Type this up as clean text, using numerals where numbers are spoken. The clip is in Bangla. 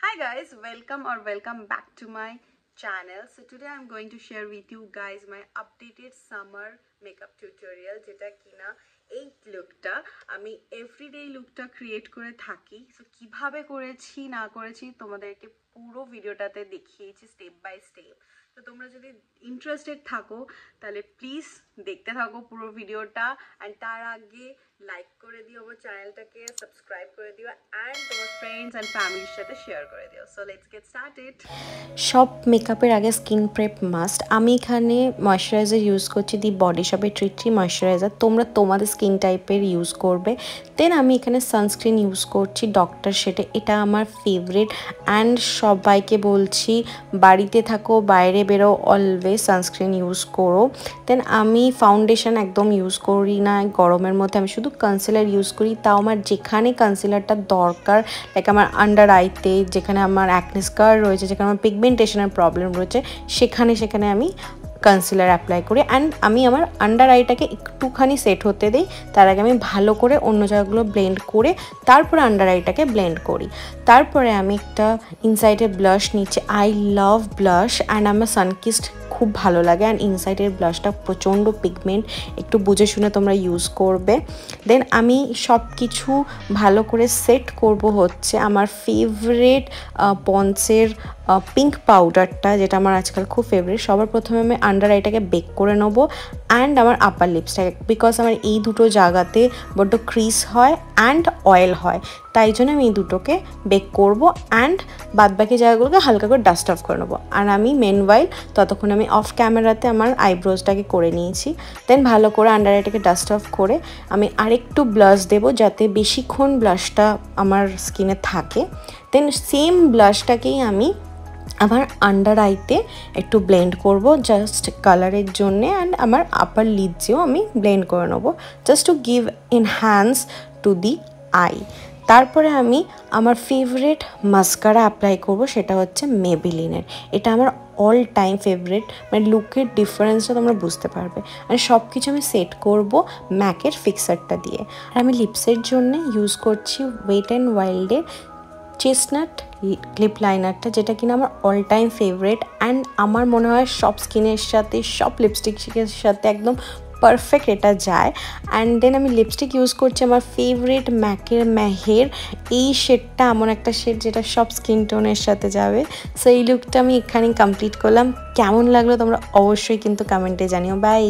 Hi guys, welcome back to my channel. So today I'm going to share with you guys my updated summer makeup tutorial যেটা কিনা এই লুকটা আমি এভরিডে লুকটা ক্রিয়েট করে থাকি। সো কিভাবে করেছি না করেছি তোমাদেরকে পুরো ভিডিওটাতে দেখিয়েছি স্টেপ বাই স্টেপ। তো তোমরা যদি ইন্টারেস্টেড থাকো তাহলে প্লিজ দেখতে থাকো পুরো ভিডিওটা, অ্যান্ড তার আগে লাইক করে দিও আমার চ্যানেলটাকে, সাবস্ক্রাইব করে দিও অ্যান্ড তোমার ফ্রেন্ডস অ্যান্ড ফ্যামিলির সাথে শেয়ার করে দিও। So let's get started. সব মেকআপের আগে স্কিন প্রেপ মাস্ট। আমি এখানে ময়শ্চারাইজার ইউজ করছি দি বডি শপের ট্রি ময়শ্চারাইজার। তোমরা তোমাদের স্কিন টাইপের ইউজ করবে। দেন আমি এখানে সানস্ক্রিন ইউজ করছি ডক্টর শেটে, এটা আমার ফেভারিট অ্যান্ড সবাইকে বলছি বাড়িতে থাকো বাইরে বেরো অলওয়েজ সানস্ক্রিন ইউজ করো। দেন আমি ফাউন্ডেশন একদম ইউজ করি না গরমের মধ্যে, আমি শুধু কনসিলার ইউজ করি। তাও আমার যেখানে কনসিলারটা দরকার, লাইক আমার আন্ডার আইতে যেখানে আমার অ্যাকনে স্কার রয়েছে, যেখানে আমার পিগমেন্টেশনের প্রবলেম রয়েছে, সেখানে আমি কনসিলার অ্যাপ্লাই করি। অ্যান্ড আমি আমার আন্ডার আইটাকে একটুখানি সেট হতে দিই, তার আগে আমি ভালো করে অন্য জায়গাগুলো ব্লেন্ড করে তারপরে আন্ডার আইটাকে ব্লেন্ড করি। তারপরে আমি একটা ইনসাইডের ব্লাশ নিচ্ছি। আই লাভ ব্লাশ অ্যান্ড আমার সানকিস্ট খুব ভালো লাগে, অ্যান্ড ইনসাইডের ব্লাশটা প্রচণ্ড পিগমেন্ট, একটু বুঝে শুনে তোমরা ইউজ করবে। দেন আমি সব কিছু ভালো করে সেট করব হচ্ছে আমার ফেভারিট পন্সের পিঙ্ক পাউডারটা, যেটা আমার আজকাল খুব ফেভারিট। সবার প্রথমে আমি আন্ডার আইটাকে বেক করে নেবো অ্যান্ড আমার আপার লিপসটাকে, বিকজ আমার এই দুটো জায়গাতে বড্ড ক্রিজ হয় অ্যান্ড অয়েল হয়, তাই জন্য আমি এই দুটোকে বেক করব অ্যান্ড বাদবাকি জায়গাগুলোকে হালকা করে ডাস্ট অফ করে নেবো। আর আমি মেনওয়াইল ততক্ষণ আমি অফ ক্যামেরাতে আমার আইব্রোজটাকে করে নিয়েছি। দেন ভালো করে আন্ডার আইটাকে ডাস্ট অফ করে আমি আরেকটু ব্লাশ দেবো যাতে বেশিক্ষণ ব্লাশটা আমার স্কিনে থাকে। দেন সেম ব্লাশটাকেই আমি আমার আন্ডার আইতে একটু ব্লেন্ড করব জাস্ট কালারের জন্যে, অ্যান্ড আমার আপার লিডসেও আমি ব্লেন্ড করে নেবো just to give enhance to the I. তারপরে আমি আমার ফেভারিট মাস্কারা অ্যাপ্লাই করব, সেটা হচ্ছে মেবেলিনের। এটা আমার অল টাইম ফেভারিট, মানে লুকের ডিফারেন্সটা তোমরা বুঝতে পারবে। আর সব কিছু আমি সেট করব ম্যাকের ফিক্সারটা দিয়ে। আর আমি লিপসের জন্য ইউজ করছি ওয়েট অ্যান্ড ওয়াইল্ডের চেস্টনাট লিপ লাইনারটা, যেটা কিনা আমার অল টাইম ফেভারিট অ্যান্ড আমার মনে হয় সব স্কিনের সাথে, সব লিপস্টিকের সাথে একদম পারফেক্ট এটা যায়। অ্যান্ড দেন আমি লিপস্টিক ইউজ করছি আমার ফেভারিট ম্যাকের মেহের। এই শেডটা এমন একটা শেড যেটা সব স্কিন টোনের সাথে যাবে। সো এই লুকটা আমি এখানেই কমপ্লিট করলাম। কেমন লাগলো তোমরা অবশ্যই কিন্তু কমেন্টে জানিও। বাই।